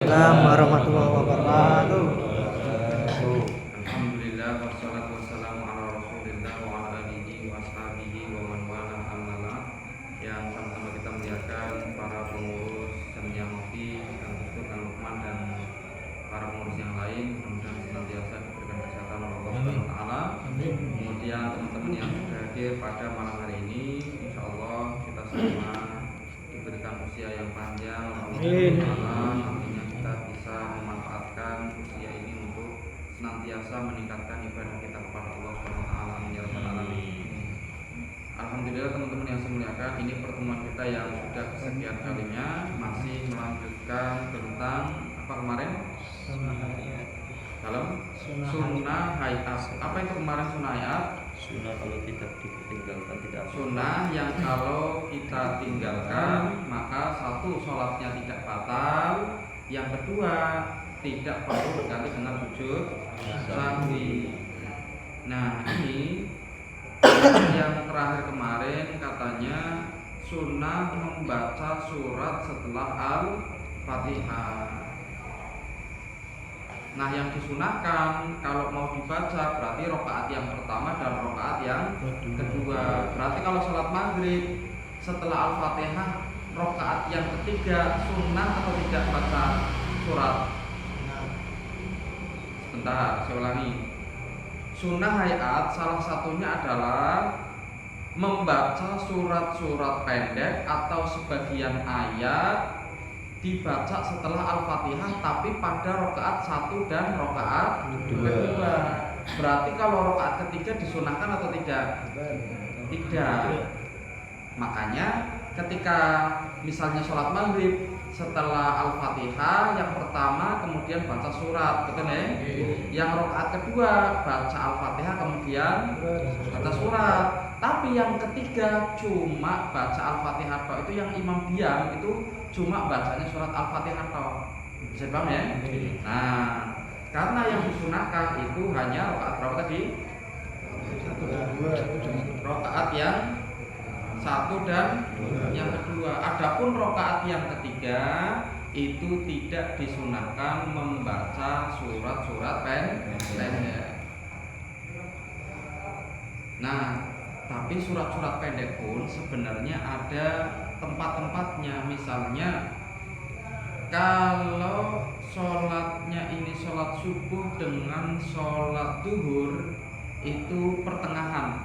Assalamualaikum warahmatullahi wabarakatuh. Alhamdulillah wassalatu wassalamu ala Rasulillah wa ala alihi wa ashabihi wa man wala amma. Yang sama-sama kita muliakan para pengurus Jamiyah Mufti dan Ustaz Lukman dan para pengurus yang lain, mudah-mudahan senantiasa diberikan kesehatan oleh Allah Subhanahu wa taala. Kemudian teman-teman yang sudah hadir pada malam hari ini, insyaallah kita semua diberikan usia yang panjang. Amin. Nantinya kita bisa memanfaatkan usia ini untuk senantiasa meningkatkan ibadah kita kepada Allah Subhanahu wa taala. Ya rabbal alamin. Alhamdulillah teman-teman yang saya muliakan, ini pertemuan kita yang sudah kesekian kalinya, masih melanjutkan tentang apa kemarin? Dalam sunnah hayat. Apa itu kemarin sunnah hayat? Sunnah kalau tidak ditinggalkan tidak apa. Sunnah yang kalau kita tinggalkan maka satu, sholatnya tidak batal, yang kedua tidak perlu berganti dengan sujud sahwi. Nah ini yang terakhir kemarin katanya sunnah membaca surat setelah Al-Fatihah. Nah yang disunahkan kalau mau dibaca berarti rakaat yang pertama dan rakaat yang kedua. Berarti kalau sholat maghrib setelah Al-Fatihah rakaat yang ketiga sunnah atau tidak baca surat? Sebentar, saya ulangi. Sunnah hayat salah satunya adalah membaca surat-surat pendek atau sebagian ayat dibaca setelah Al-Fatihah tapi pada rakaat 1 dan rakaat kedua. Berarti kalau rakaat ketiga disunahkan atau tidak? Tidak. Makanya ketika misalnya sholat maghrib setelah Al-Fatihah yang pertama kemudian baca surat, betul ya? Yang rakaat kedua baca Al-Fatihah kemudian baca surat. Tapi yang ketiga cuma baca Al-Fatihah toh, itu yang imam diam itu cuma bacanya surat Al-Fatihah toh. Bisa paham ya? Nah, karena yang disunahkan itu hanya rakaat berapa tadi? Rakaat yang 1 dan yang kedua. Adapun rakaat yang ketiga itu tidak disunahkan membaca surat-surat pendek. Nah, tapi surat-surat pendek pun sebenarnya ada tempat-tempatnya. Misalnya kalau sholatnya ini sholat subuh dengan sholat duhur itu pertengahan.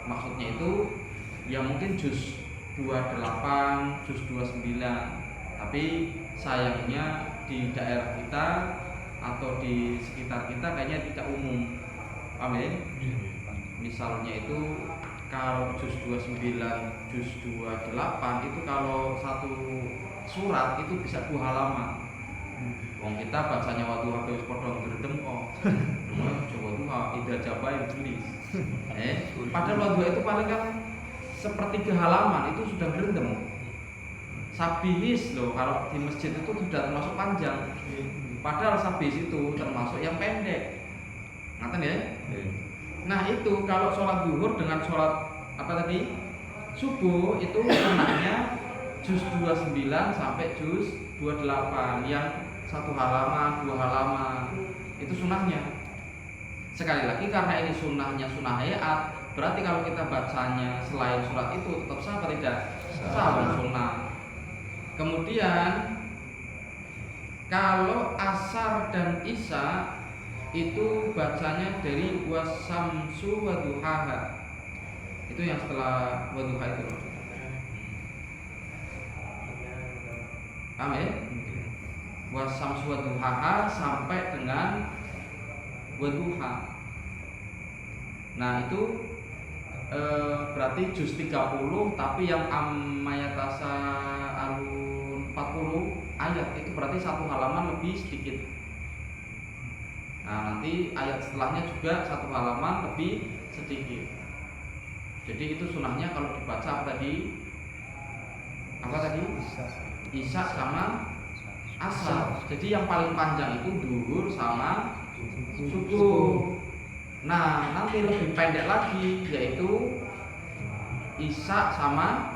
Maksudnya itu ya mungkin juz 28, juz 29. Tapi sayangnya di daerah kita atau di sekitar kita kayaknya tidak umum. Paham ya? Misalnya itu kalau juz 29, juz 28 itu kalau satu surat itu bisa 2 halaman. Wong kita bacanya wadduha wis padha ngredem kok. Coba duha ida jabai tulis. Padahal wadduha itu paling kan sepertiga halaman itu sudah berendam. Sabihis loh kalau di masjid itu sudah termasuk panjang. Padahal sabihis itu termasuk yang pendek. Ngaten ya? Nah itu kalau sholat zuhur dengan sholat apa tadi? Subuh itu sunahnya juz 29 sampai juz 28 yang 1 halaman, 2 halaman. Itu sunahnya. Sekali lagi karena ini sunahnya sunnah hayat, berarti kalau kita bacanya selain surat itu tetap sah atau tidak? Sah, sunnah. Kemudian kalau asar dan isya itu bacanya dari wasamsu waduhaha. Itu yang setelah waduha itu loh. Paham ya? Wasamsu waduhaha sampai dengan waduha. Nah itu berarti juz 30 tapi yang amayatasa alun 40 ayat itu berarti 1 halaman lebih sedikit. Nah nanti ayat setelahnya juga 1 halaman lebih sedikit. Jadi itu sunahnya kalau dibaca apa tadi? Isya sama asar. Jadi yang paling panjang itu duhur sama subuh. Nah nanti lebih pendek lagi yaitu isya sama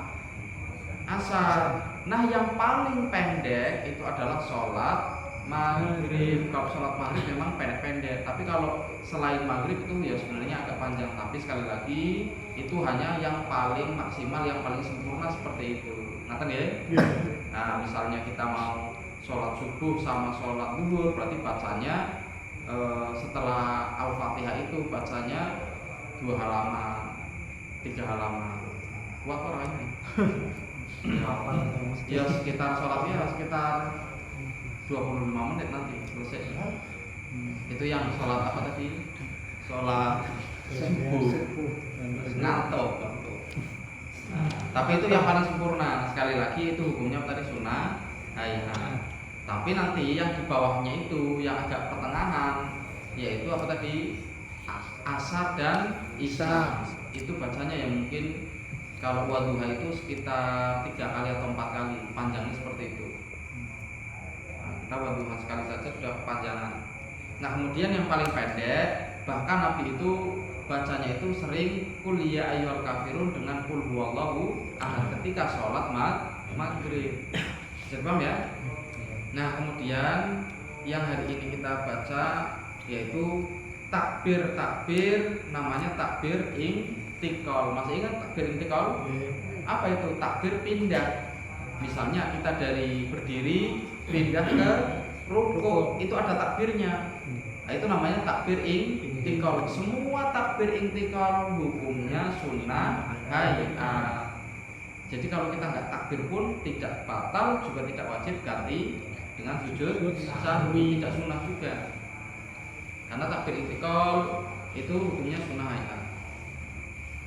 asar. Nah yang paling pendek itu adalah sholat maghrib. Kalau sholat maghrib memang pendek-pendek, tapi kalau selain maghrib itu ya sebenarnya agak panjang. Tapi sekali lagi itu hanya yang paling maksimal, yang paling sempurna seperti itu. Ngaten ya? Nah, misalnya kita mau sholat subuh sama sholat duhur, berarti bacanya setelah Al-Fatihah itu bacanya 2 halaman, 3 halaman. Kuat orang ini. Ya sekitar sholatnya sekitar 25 menit nanti selesai. Itu yang sholat apa tadi? Sholat subuh. Ngantuk. Tapi itu yang paling sempurna. Sekali lagi itu hukumnya tadi sunnah hayat. Tapi nanti yang di bawahnya itu yang agak pertengahan, yaitu apa tadi? Asar dan isya. Itu bacanya yang mungkin kalau wadduha itu sekitar 3 kali atau 4 kali, panjangnya seperti itu. Nah, kita wadduha sekali saja sudah kepanjangan. Nah, kemudian yang paling pendek, bahkan Nabi itu bacanya itu sering qul ya ayyuhal kafirun dengan qul huwallahu ahad ketika sholat maghrib. Bisa paham ya? Nah, kemudian yang hari ini kita baca yaitu takbir namanya takbir intikal. Masih ingat takbir intikal? Apa itu? Takbir pindah. Misalnya kita dari berdiri pindah ke ruku, itu ada takbirnya. Nah, itu namanya takbir intikal. Semua takbir intikal hukumnya sunnah hayat. Jadi kalau kita nggak takbir pun tidak batal, juga tidak wajib ganti dengan sujud sahwi, tidak sunnah juga. Karena takbir intikal itu hukumnya sunnah hayat.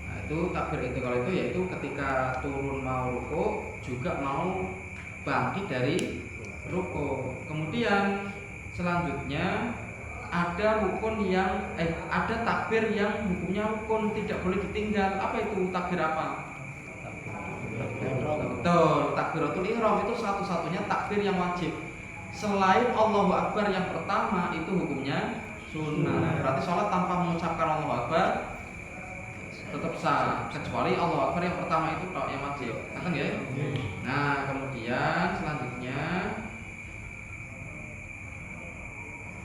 Nah, itu takbir intikal itu yaitu ketika turun mau ruku juga mau bangkit dari ruku. Kemudian selanjutnya ada rukun yang ada takbir yang hukumnya rukun tidak boleh ditinggal. Apa itu takbir apa? Betul, takbiratul ihram itu satu-satunya takbir yang wajib. Selain Allahu Akbar yang pertama itu hukumnya sunnah. Berarti sholat tanpa mengucapkan Allahu Akbar tetap sah, kecuali Allahu Akbar yang pertama itu yang wajib. Ngerti ya? Nah, kemudian selanjutnya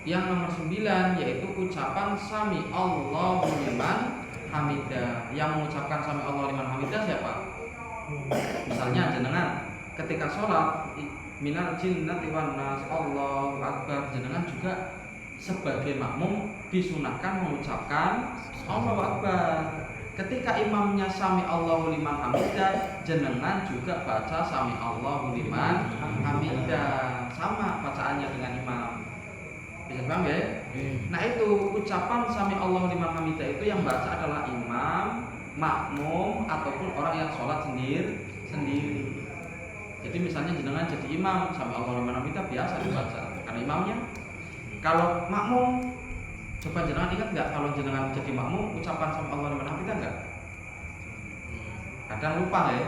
yang nomor 9 yaitu ucapan sami Allahu liman hamidah. Yang mengucapkan sami Allahu liman hamidah siapa? Misalnya jenengan ketika sholat minal jinnati wan nas Allahu Akbar, jenengan juga sebagai makmum disunahkan mengucapkan Allahu Akbar. Ketika imamnya sami Allahu liman hamidah, jenengan juga baca sami Allahu liman hamidah, sama bacaannya dengan imam. Bisa paham ya? Nah, itu ucapan sami Allahu liman hamidah itu yang baca adalah imam, makmum ataupun orang yang sholat sendiri. Jadi misalnya jenengan jadi imam, sami Allahu liman hamidah biasa dibaca karena imamnya. Kalau makmum, coba jenengan ingat nggak kalau jenengan jadi makmum ucapan sami Allahu liman hamidah nggak? Kadang lupa ya.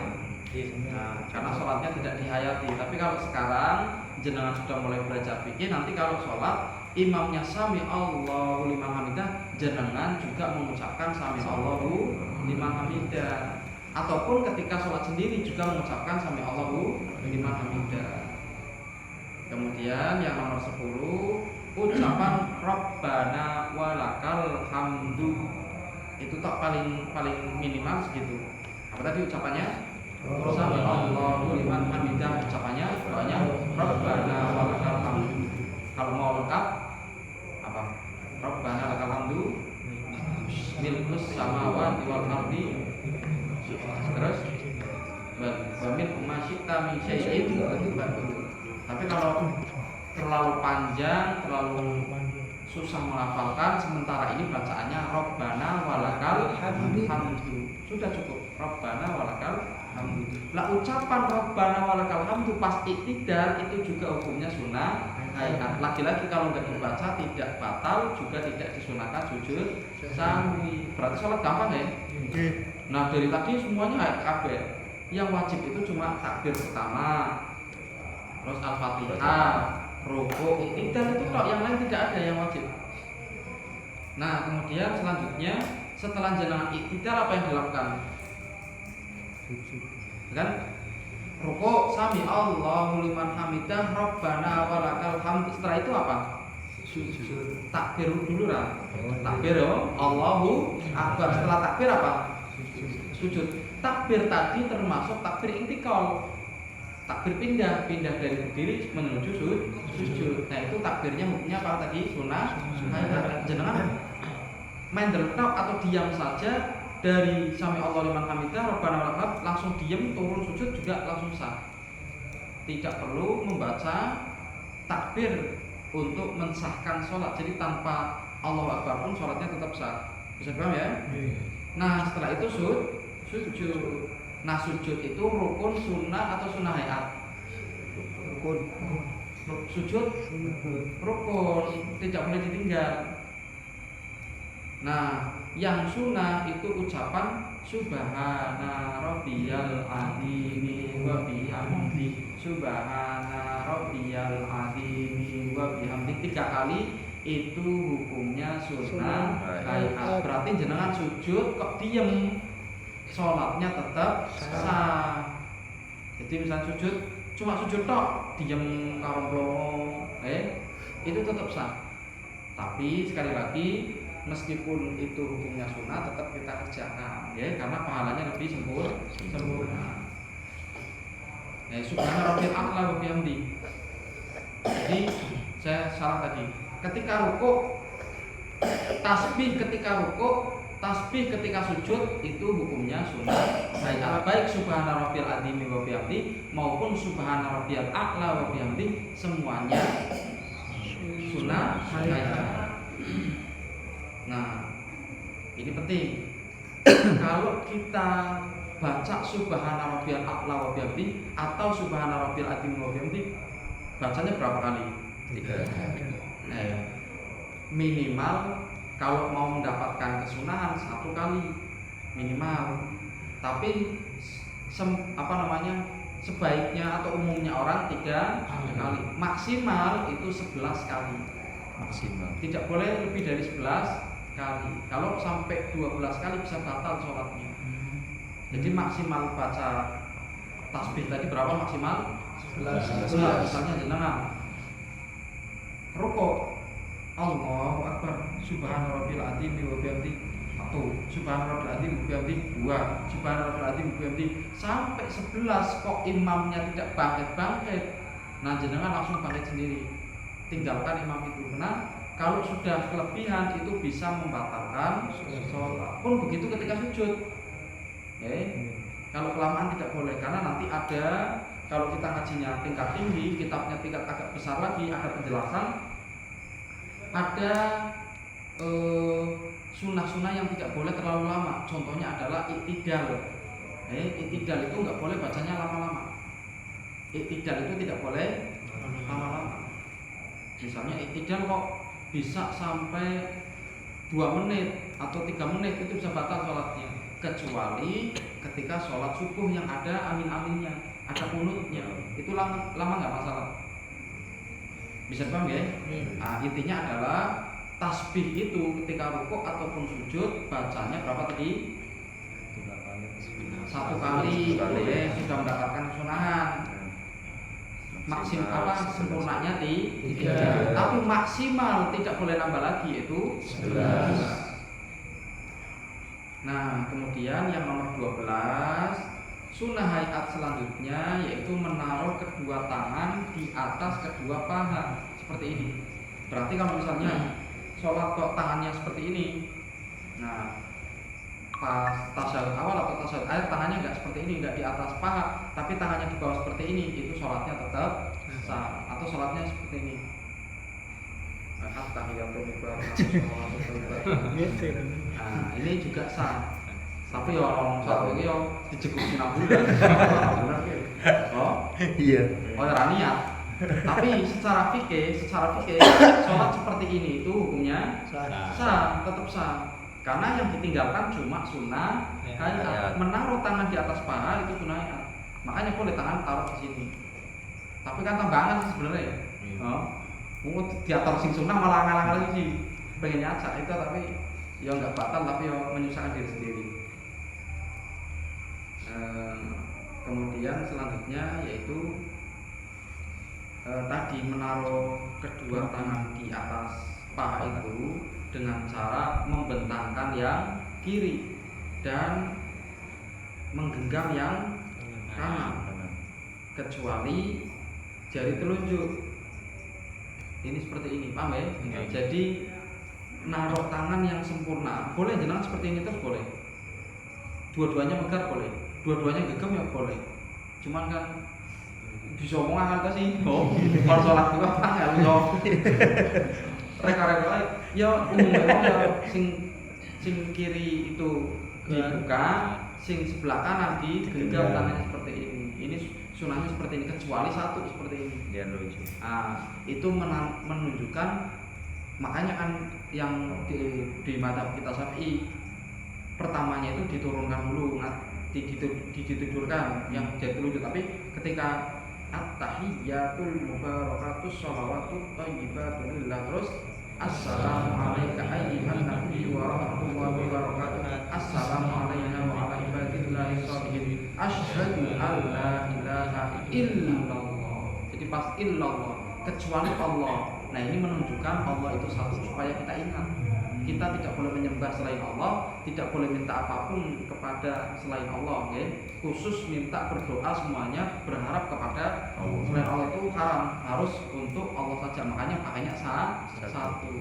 Nah, karena sholatnya tidak dihayati. Tapi kalau sekarang jenengan sudah mulai belajar fikih, nanti kalau sholat imamnya sami Allahu liman hamidah, jenengan juga mengucapkan sami Allahu liman hamidah. Ataupun ketika sholat sendiri juga mengucapkan sami Allahu liman hamidah. Kemudian yang nomor 10 ucapan Rabbana walakal hamdu. Itu tak paling minimal segitu. Apa tadi ucapannya? Sami Allahu liman hamidah. Ucapannya doanya Rabbana walakal hamdu. Kalau mau lengkap apa? Rabbana lakal hamdu milkus samawati wal ardi. Terus wa min masyita min syai'in. Tapi kalau terlalu panjang, terlalu susah melafalkan, sementara ini bacaannya Rabbana walakal hamdu. Sudah cukup. Rabbana walakal hamdu. Lah ucapan Rabbana walakal hamdu pas iktidal itu juga hukumnya sunnah hayat. Lagi-lagi kalau nggak dibaca tidak batal, juga tidak disunahkan sujud sahwi. Berarti sholat gampang ya? Nah, dari tadi semuanya hayat kabeh. Yang wajib itu cuma takbir pertama, terus Al-Fatihah, ruku, iktidal itu tok, yang lain tidak ada yang wajib. Nah, kemudian selanjutnya setelah jenengan iktidal apa yang dilakukan? Kan rukuk sami Allahu liman hamidah Rabbana walakal hamd. Setelah itu apa? Sujud. Takbir dulu lah. Takbir ya, Allahu Akbar. Setelah takbir apa? Sujud. Takbir tadi termasuk takbir intikal. Takbir pindah dari berdiri menuju sujud. Nah itu takbirnya hukumnya apa tadi? Sunnah. Jenengan main deltok atau diam saja dari sami Allah liman hamidah Rabbana walakal hamd, langsung diam turun sujud juga langsung sah. Tidak perlu membaca takbir untuk mensahkan sholat. Jadi tanpa Allahu Akbar pun sholatnya tetap sah. Bisa paham ya? Nah setelah itu sujud. Nah sujud itu rukun, sunnah atau sunnah hayat? Rukun. Sujud rukun, tidak boleh ditinggal. Nah yang sunnah itu ucapan Subhana rabbiyal azimi wa bihamdi. Subhana rabbiyal azimi wa bihamdi 3 kali itu hukumnya sunnah hayat. Berarti jenengan sujud kok diem, sholatnya tetap sah. Jadi misal sujud cuma sujud tok, diem karomplong, itu tetap sah. Tapi sekali lagi meskipun itu hukumnya sunnah tetap kita kerjakan ya, karena pahalanya lebih sempurna. Subhana rabbil a'la wa bihamdi. Jadi saya salah tadi. Ketika rukuk tasbih, ketika rukuk tasbih, ketika sujud itu hukumnya sunnah hayat. Baik subhana rabbil azim wa bihamdi maupun subhana rabbil a'la wa bihamdi semuanya sunnah hayat. Nah, ini penting. Kalau kita baca subhana rabbiyal a'la wa bihamdi atau subhana rabbil azim wa bihamdi, bacanya berapa kali? 3. Minimal kalau mau mendapatkan kesunahan 1 kali minimal. Tapi sebaiknya atau umumnya orang 3 kali. Maksimal itu 11 kali. Maksimal. Tidak boleh lebih dari 11 kali. Kalau sampai 12 kali bisa batal sholatnya. Jadi maksimal baca tasbih tadi berapa maksimal? 11. Misalnya jenengan rukuk Allahu Akbar subhana rabbil azim wa bihamdi 1, subhana rabbil azim wa bihamdi 2, subhana rabbil azim wa bihamdi sampai 11 kok imamnya tidak bangkit-bangkit. Nah jenengan langsung bangkit sendiri. Tinggalkan imam itu. Karena kalau sudah kelebihan itu bisa membatalkan sholat. Pun begitu ketika sujud. Kalau kelamaan tidak boleh, karena nanti ada, kalau kita ngajinya tingkat tinggi, kitabnya tingkat agak besar lagi, ada penjelasan. Ada sunnah-sunnah yang tidak boleh terlalu lama. Contohnya adalah iktidal. Iktidal itu nggak boleh bacanya lama-lama. Iktidal itu tidak boleh lama-lama. Misalnya iktidal kok bisa sampai 2 menit atau 3 menit itu bisa batal sholatnya. Kecuali ketika sholat subuh yang ada amin-aminnya, ada kunutnya, itu lama nggak masalah. Bisa paham ya? Nah, intinya adalah tasbih itu ketika rukuk ataupun sujud bacanya berapa tadi? 1 kali, sudah mendapatkan kesunahan. Maksimal sempurnanya 3, tapi maksimal tidak boleh nambah lagi, yaitu 11. Nah kemudian yang nomor 12, sunnah hayat selanjutnya yaitu menaruh kedua tangan di atas kedua paha seperti ini. Berarti kalau misalnya sholat kok tangannya seperti ini, nah pas tasyahud awal atau tasyahud akhir tangannya nggak seperti ini, nggak di atas paha, tapi tangannya di bawah seperti ini, itu sholatnya tetap sah. Atau sholatnya seperti ini. Nah ini juga sah. Tapi ya orang satu ini yang dijeguk sinambula. Oh Iya. Oh ya niat. Tapi secara fikih sholat seperti ini itu hukumnya sah, tetap sah. Karena yang ditinggalkan cuma sunnah hayat. Menaruh tangan di atas paha itu sunnah hayat. Makanya boleh tangan taruh di sini. Tapi kan tambahan sih sebenarnya. Oh, diatur sing sunnah malah ngalang-ngalang sih. Pengen nyacak itu tapi ya nggak batal, tapi ya menyusahkan diri sendiri. Kemudian selanjutnya yaitu tadi menaruh kedua tangan di atas paha itu dengan cara membentangkan yang kiri dan menggenggam yang kanan, kecuali jari telunjuk. Ini seperti ini, paham ya? Jadi naruh tangan yang sempurna boleh, jenengan seperti ini terus boleh, dua-duanya megar boleh, dua-duanya genggam ya boleh. Cuman kan bisa ngomong angkat sih, kalau sholat itu apa nggak bisa reka-reka ya umumnya ya sing kiri itu dibuka, sing sebelah kanan digenggam tangannya seperti ini. Ini sunahnya seperti ini, kecuali satu seperti ini. Itu menunjukkan, makanya kan yang di madzhab kita Syafi'i pertamanya itu diturunkan dulu, ditidurkan yang jadi telunjuk, tapi ketika at-tahiyyatul mubarakatus shalawatut thayyibatu lillah, terus assalamu alayka ayyuhan nabiyyu wa rahmatullahi wa barakatuh, assalamu alayna wa ala ibadillahi sholihin, asyhadu an la ilaha illallah. Jadi pas illallah, kecuali Allah. Nah ini menunjukkan Allah itu satu, supaya kita ingat kita tidak boleh menyembah selain Allah, tidak boleh minta apapun kepada selain Allah, okay? Khusus minta berdoa semuanya berharap kepada selain Allah itu haram, harus untuk Allah saja. Makanya pakainya satu.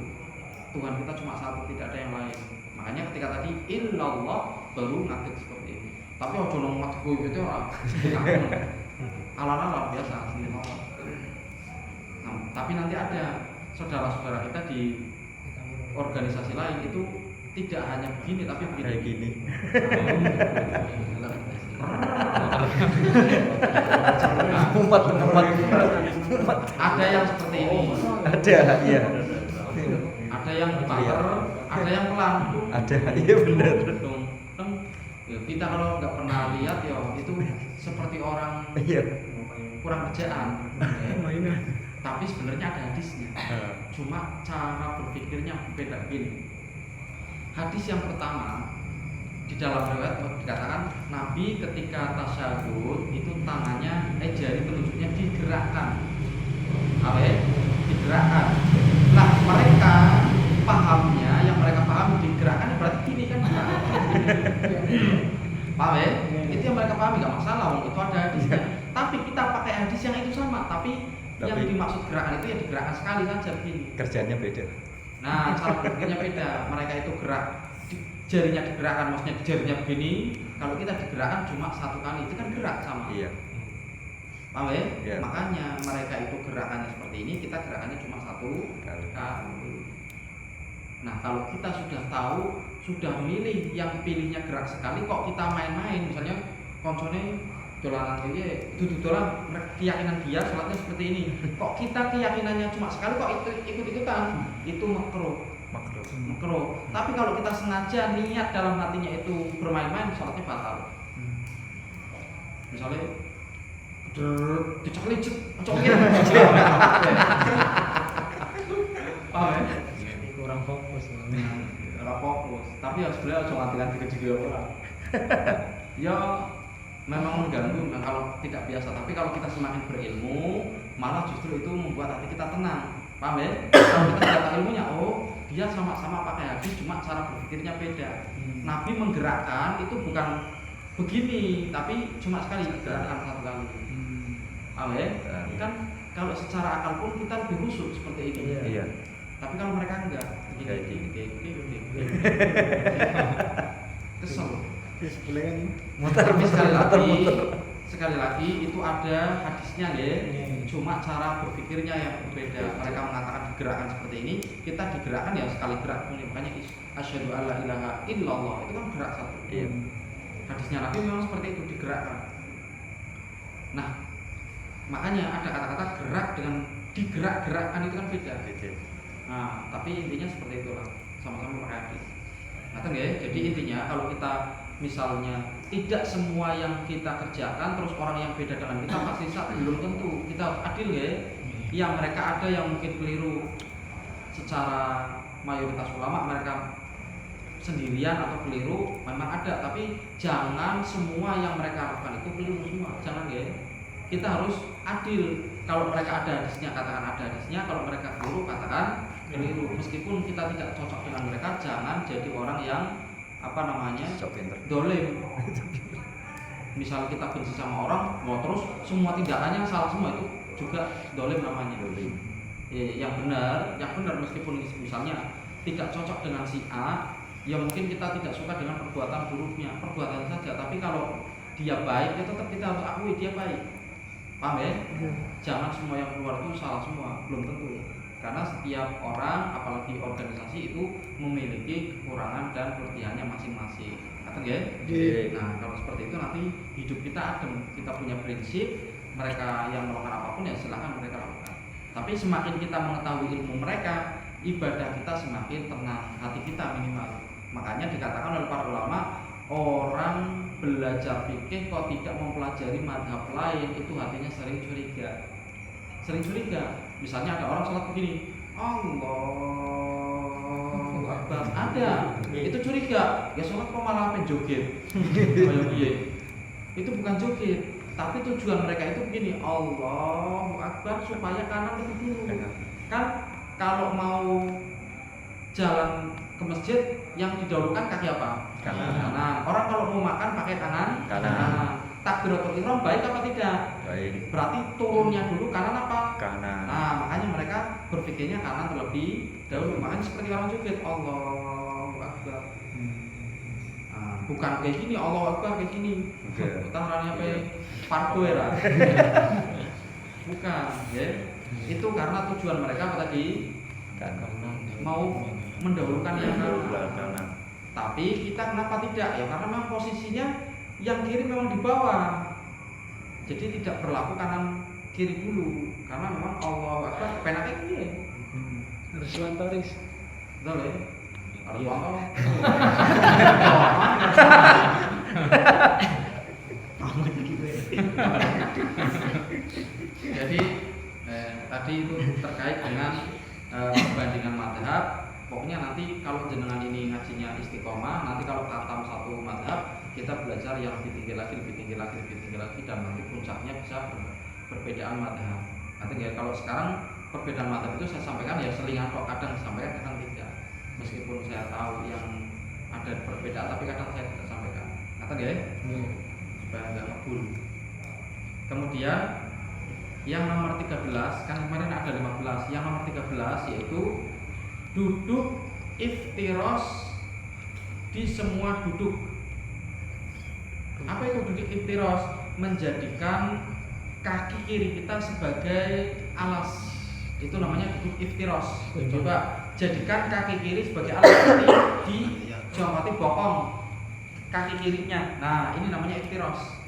Tuhan kita cuma satu, tidak ada yang lain. Makanya ketika tadi illallah baru ngadeg seperti ini. Tapi ojo nang ngadeg gitu ora. Ala-ala biasa sendiri. Nah, tapi nanti ada saudara-saudara kita di organisasi lain itu tidak hanya begini tapi begini. Umat. Ada yang seperti ini. Ada, iya. Ada yang banter, ada yang pelan. Ada, iya benar. Ya, kita kalau nggak pernah lihat ya itu seperti orang kurang kerjaan. Tapi sebenarnya ada hadisnya. Cuma cara berpikirnya beda gini. Hadis yang pertama di dalam riwayat dikatakan Nabi ketika tasyahud itu tangannya jari telunjuknya digerakkan. Digerakkan. Nah, mereka pahamnya, yang mereka paham digerakkan berarti gini kan. Paham ya? Itu yang mereka pahami, nggak masalah, itu ada hadisnya. Tapi kita pakai hadis yang itu sama, tapi yang dimaksud gerakan itu ya digerakkan sekali saja begini. Kerjanya beda. Nah, cara berpikirnya beda. Mereka itu gerak, jarinya digerakkan, maksudnya jarinya begini. Kalau kita digerakkan cuma satu kali, itu kan gerak sama. Iya. Paham ya? Iya. Makanya mereka itu gerakannya seperti ini, kita gerakannya cuma satu kali. Nah, kalau kita sudah tahu, sudah milih yang pilihnya gerak sekali, kok kita main-main, misalnya konsone dolanan dia, itu dolan keyakinan dia sholatnya seperti ini. Kok kita keyakinannya cuma sekali, kok itu ikut-ikutan? Itu makruh. Tapi kalau kita sengaja niat dalam hatinya itu bermain-main, sholatnya batal. Misalnya dicek-licek, paham ya? Kurang fokus. Tapi ya sebenarnya cuma hati-hati kecil orang. Ya memang mengganggu kalau tidak biasa, tapi kalau kita semakin berilmu malah justru itu membuat hati kita tenang. Paham ya? Kalau kita tidak tahu ilmunya, oh dia sama-sama pakai hadis, cuma cara berpikirnya beda. Nabi menggerakkan itu bukan begini, tapi cuma sekali gerakan satu kali. Paham ya? Kan kalau secara akal pun kita lebih khusyuk seperti ini. Iya. Tapi kalau mereka enggak, begini. Kesel. Tapi sekali lagi itu ada hadisnya ya. Cuma cara berpikirnya yang berbeda. Mereka mengatakan digerakkan seperti ini, kita digerakkan ya sekali gerak. Makanya asyhadu alla ilaha illallah itu kan gerak satu. Iya. Hadisnya Nabi memang seperti itu, digerakkan. Nah, makanya ada kata-kata gerak dengan digerak-gerakkan itu kan beda. Nah, tapi intinya seperti itulah, sama-sama pakai hadis. Nah, ya. Jadi intinya kalau kita misalnya tidak semua yang kita kerjakan terus orang yang beda dengan kita pasti satu, belum tentu. Kita harus adil ya. Yang mereka ada yang mungkin keliru secara mayoritas ulama, mereka sendirian atau keliru memang ada, tapi jangan semua yang mereka lakukan itu keliru semua, jangan ya. Kita harus adil. Kalau mereka ada hadisnya, katakan ada hadisnya. Kalau mereka keliru, katakan keliru. Meskipun kita tidak cocok dengan mereka, jangan jadi orang yang dolim. Misal kita benci sama orang, mau terus semua tindakannya salah semua, itu juga dolim namanya. Yang benar meskipun misalnya tidak cocok dengan si A, ya mungkin kita tidak suka dengan perbuatan buruknya, perbuatan saja. Tapi kalau dia baik, ya tetap kita harus akui dia baik. Paham ya? Jangan semua yang keluar itu salah semua, belum tentu. Karena setiap orang, apalagi organisasi itu memiliki kekurangan dan kelebihannya masing-masing. Ya? Nah, kalau seperti itu nanti hidup kita adem, kita punya prinsip. Mereka yang melakukan apapun ya silahkan mereka lakukan. Tapi semakin kita mengetahui ilmu mereka, ibadah kita semakin tenang, hati kita minimal. Makanya dikatakan oleh para ulama, orang belajar fikih kok tidak mempelajari madhab lain, itu hatinya sering curiga. Misalnya ada orang sholat begini, Allahu Akbar, ada, itu curiga. Ya sholat kok malah apa joget? Itu bukan joget, tapi tujuan mereka itu begini, Allahu Akbar supaya kanan lebih dulu. Kan kalau mau jalan ke masjid yang didahulukan kaki apa? Kanan. Orang kalau mau makan pakai kanan. Takbiratul ihram baik apa tidak? Baik. Berarti turunnya dulu kanan apa? Kanan. Nah, makanya mereka berpikirnya kanan terlebih dahulu. Makanya seperti orang joget, Allahu Akbar. Bukan kayak gini, Allahu Akbar kayak gini. Tangannya apa? Pardo ya. Bukan, ya. Itu karena tujuan mereka apa tadi? Mau mendahulukan yang kanan. Tapi kita kenapa tidak? Ya karena memang posisinya yang kiri memang di bawah. Jadi tidak berlaku kanan kiri dulu. Karena memang Allahu Akbar penaknya gini. Harus lantaris. Betul ya? Harus pantau. Jadi tadi itu terkait dengan perbandingan madhab. Pokoknya nanti kalau jenengan ini ngajinya istiqomah, nanti kalau khatam satu madhab, kita belajar yang lebih tinggi lagi, dan nanti puncaknya bisa perbedaan madhab. Nanti ya kalau sekarang perbedaan madhab itu saya sampaikan ya selingan kok, kadang disampaikan, kadang tidak. Meskipun saya tahu yang ada perbedaan, tapi kadang saya tidak sampaikan. Kata ya, supaya nggak ngebul. Kemudian yang nomor 13, kan kemarin ada 15. Yang nomor 13 yaitu duduk iftiros di semua duduk. Apa itu duduk iftiros? Menjadikan kaki kiri kita sebagai alas. Itu namanya duduk iftiros. Coba jadikan kaki kiri sebagai alas, di jawati bokong kaki kirinya. Nah, ini namanya iftiros.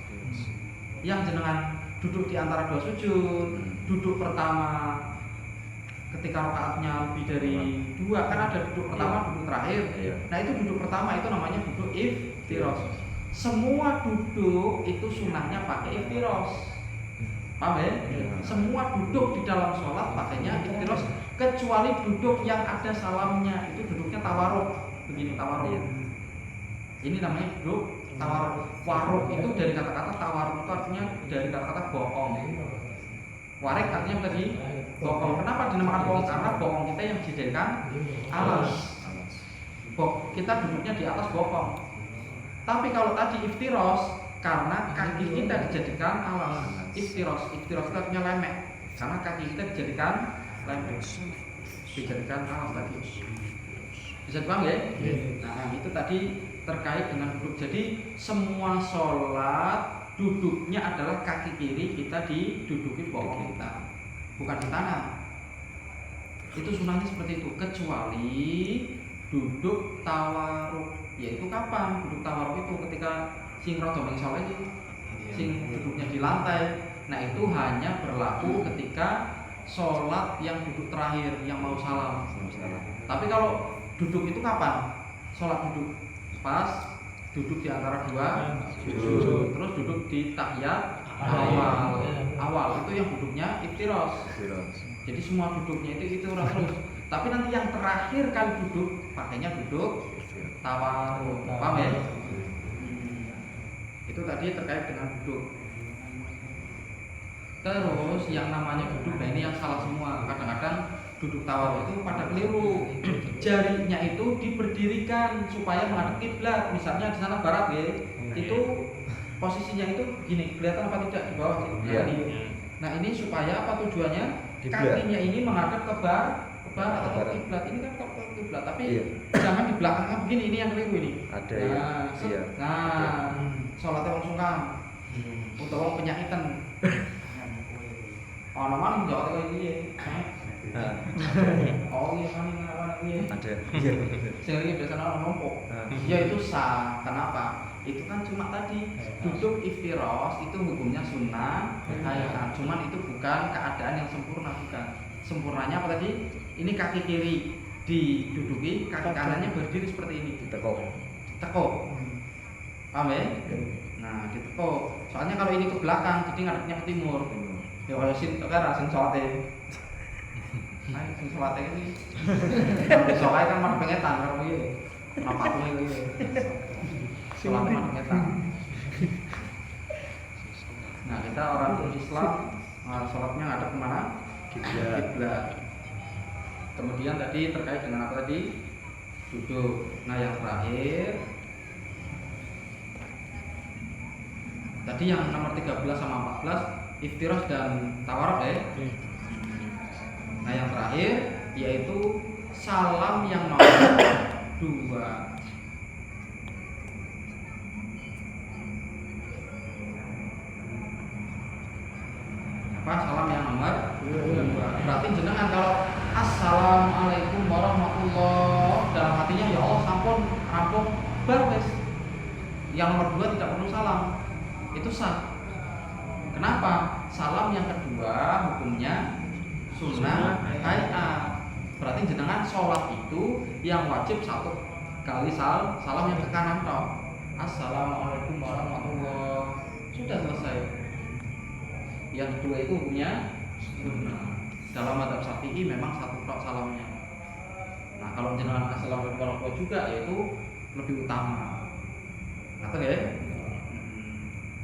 Yang jenengan duduk di antara dua sujud, duduk pertama ketika rakaatnya lebih dari 2, kan ada duduk pertama, duduk terakhir. Nah, itu duduk pertama itu namanya duduk iftiros. Semua duduk itu sunahnya pakai iftiros. Paham ya? Semua duduk di dalam sholat pakainya iftiros, kecuali duduk yang ada salamnya, itu duduknya tawaruk. Begini tawaruk. Ini namanya duduk tawaruk. Waruk itu dari kata-kata tawaruk, itu artinya dari kata-kata bohong. Warik artinya tadi bokong. Kenapa dinamakan bokong? Karena bokong kita yang dijadikan alas. Kita duduknya di atas bokong. Tapi kalau tadi iftiros, karena kaki kita dijadikan alas. Iftiros itu artinya lemek. Karena kaki kita dijadikan lemek, dijadikan alas tadi. Bisa dipaham ya? Nah, itu tadi terkait dengan duduk. Jadi semua sholat duduknya adalah kaki kiri kita diduduki bokong kita, bukan di tangan. Itu sunahnya seperti itu, kecuali duduk tawaruk. Yaitu kapan duduk tawaruk itu? Ketika sing rodo mengsol aja, sing duduknya di lantai. Nah, itu hanya berlaku ketika sholat yang duduk terakhir, yang mau salam. Tapi kalau duduk itu kapan? Sholat duduk pas duduk di antara dua sujud, terus duduk di tahiyat awal itu yang duduknya iftiros. Jadi semua duduknya itu terus. Tapi nanti yang terakhir kali duduk pakainya duduk tawaruk. Paham ya? Itu tadi terkait dengan duduk. Terus yang namanya duduk, nah ini yang salah semua. Kadang-kadang duduk tawaruk itu pada keliru. Jarinya itu diberdirikan supaya menghadap kiblat. Misalnya di sana barat ya, itu posisinya itu gini, kelihatan apa tidak di bawah sih? Iya. Nah ini supaya apa tujuannya? Kiblat. Kakinya ini menghadap ke barat atau Barat. kiblat. Ini kan ke kiblat, tapi Iya. jangan di belakangnya begini. Ini yang keliru ini. Ada Nah, ya. Iya. nah, sholatnya wong sungkan, utawa wong penyakitan. Ono man njok kaya iki. Nah, Oh iya kan ini. ada. Iya. Sing iki biasanya orang numpuk. Nah. Ya itu sah. Kenapa? Itu kan cuma tadi duduk iftiros itu hukumnya sunnah. Kayak cuman itu bukan keadaan yang sempurna, bukan. Sempurnanya apa tadi? Ini kaki kiri diduduki, kaki kanannya berdiri seperti ini. Tekok. Tekuk. Paham ya? Nah, ditekuk. Soalnya kalau ini ke belakang, jadi ngadepnya ke timur. Ya kalau sin kan rasin salate. Nah, sin salate ini. Soalnya kan mana pengetan karo iki. Ana patunge iki. Salate mana pengetan. Nah, kita orang Islam salatnya ngadep kemana? Kiblat. Kemudian tadi terkait dengan apa tadi? Duduk. Nah, yang terakhir tadi yang nomor 13 sama 14 iftiros dan tawaruk ya. Nah yang terakhir yaitu salam yang nomor 2. Apa salam yang nomor 2? Berarti jenengan kalau assalamualaikum warahmatullah dalam hatinya ya Allah sampun rampung bar wis. Yang nomor 2 tidak perlu salam. Itu sah. Kenapa? Salam yang kedua hukumnya sunnah hayat. Berarti jenengan sholat itu yang wajib satu kali salam yang ke kanan toh. Assalamualaikum warahmatullah. Sudah selesai. Yang kedua itu hukumnya sunnah. Dalam mazhab Syafi'i memang satu tok salamnya. Nah kalau jenengan assalamualaikum warahmatullah juga yaitu lebih utama. Ngerti ya?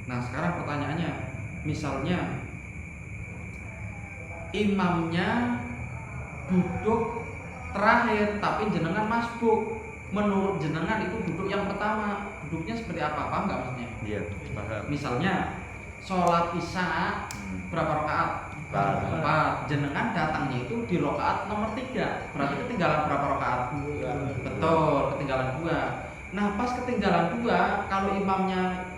Nah sekarang pertanyaannya, misalnya imamnya duduk terakhir tapi jenengan masbuk, menurut jenengan itu duduk yang pertama, duduknya seperti apa? Paham nggak maksudnya? Iya, paham. Misalnya sholat isya berapa rakaat? 4. Jenengan datangnya itu di rakaat nomor 3, berarti ketinggalan berapa rakaat? Betul, ketinggalan 2. Nah pas ketinggalan 2, kalau imamnya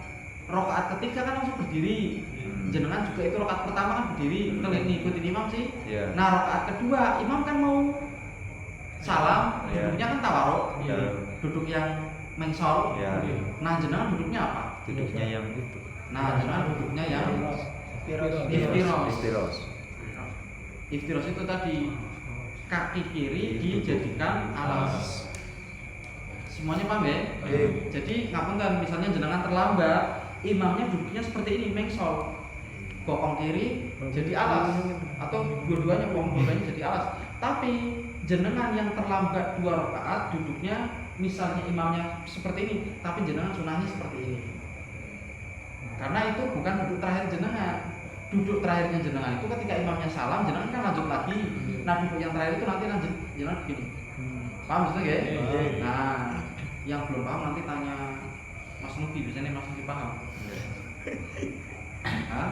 rakaat ketiga kan langsung berdiri. Jenengan juga itu rakaat pertama kan berdiri, betul ini ikutin imam sih. Iya. Nah rakaat kedua imam kan mau salam, Iya. duduknya kan tawaruk, Iya. duduk yang mengsol. Iya. Nah jenengan duduknya apa? Duduknya yang itu. Nah jenengan duduknya yang Iftiros. Iftiros. Iftiros itu tadi kaki kiri dijadikan alas. Semuanya paham ya? Jadi ngapunten misalnya jenengan terlambat, imamnya duduknya seperti ini mengsol. Bokong kiri jadi alas atau dua-duanya bokong dua-duanya jadi alas. Tapi jenengan yang terlambat 2 rakaat duduknya misalnya imamnya seperti ini, tapi jenengan sunahnya seperti ini. Karena itu bukan duduk terakhir jenengan. Duduk terakhirnya jenengan itu ketika imamnya salam, jenengan kan lanjut lagi. Nah duduk yang terakhir itu nanti lanjut jenengan begini. Paham maksudnya ya? Nah, yang belum paham nanti tanya Mas Nugi, biasanya Mas Nugi paham. Hah?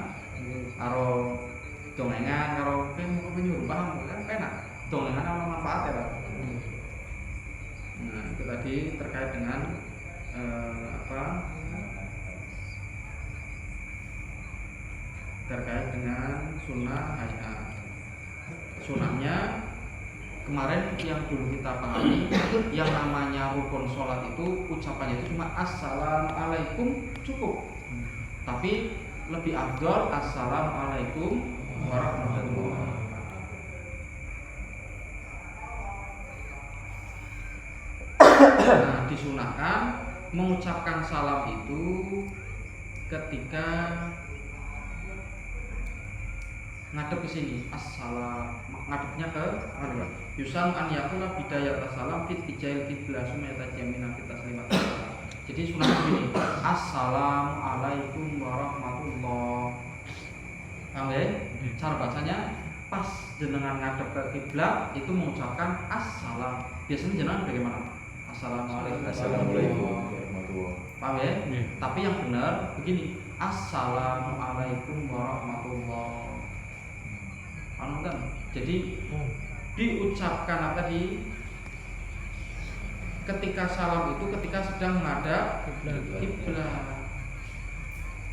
Karo dongengan karo penyuruh paham kan penak. Dongengan ana manfaatnya, Pak. Nah, itu tadi terkait dengan terkait dengan sunnah hayat. Sunnahnya kemarin yang dulu kita pahami, yang namanya rukun sholat itu ucapannya itu cuma assalamualaikum cukup. Tapi lebih afdol assalamualaikum warahmatullahi wabarakatuh. Nah, disunahkan mengucapkan salam itu ketika ngadep ke sini. Assalam, ngadepnya ke mana? Yusan an yakuna bidayat salam fit tijail kiblah sumata jamina kita selimat. Jadi sunah begini. Assalamualaikum warahmatullah. Paham ya? Cara bacanya pas jenengan ngadep ke kiblat itu mengucapkan assalam. Biasanya jenengan bagaimana? Assalamualaikum. Assalamualaikum warahmatullahi. Paham ya? Tapi yang benar begini. Assalamualaikum warahmatullah. Paham kan? Jadi diucapkan apa tadi? Ketika salam itu ketika sedang menghadap kiblat.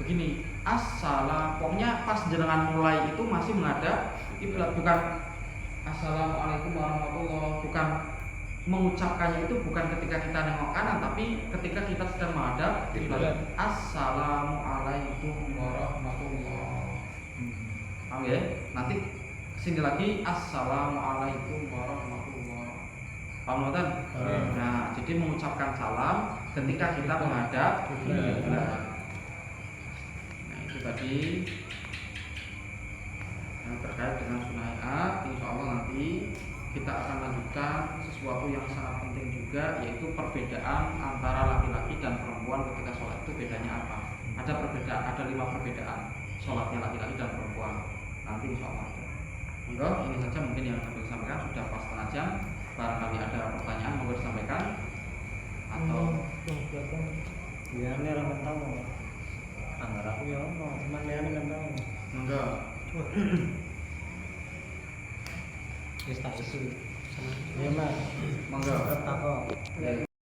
Begini, assalam. Pokoknya pas jenengan mulai itu masih menghadap kiblat, bukan assalamualaikum warahmatullah, bukan mengucapkannya itu bukan ketika kita nengok kanan, tapi ketika kita sedang menghadap kiblat. Assalamualaikum warahmatullah. Paham ya? Nanti sini lagi assalamualaikum warahmatullah. Paham kan? Nah, jadi mengucapkan salam ketika kita menghadap kiblat. Nah, itu tadi yang terkait dengan sunayat. Insya Allah nanti kita akan lanjutkan sesuatu yang sangat penting juga, yaitu perbedaan antara laki-laki dan perempuan ketika sholat itu bedanya apa? Ada perbedaan, ada 5 perbedaan sholatnya laki-laki dan perempuan. Nanti insya Allah ada. Enggak, ini saja mungkin yang dapat disampaikan, sudah pas setengah jam. Barangkali ada pertanyaan mau disampaikan atau Ya, ini orang tahu. Anggar aku ya, cuman dia nggak tahu. enggak? Kita isu. Ya mas, Enggak. tak kok.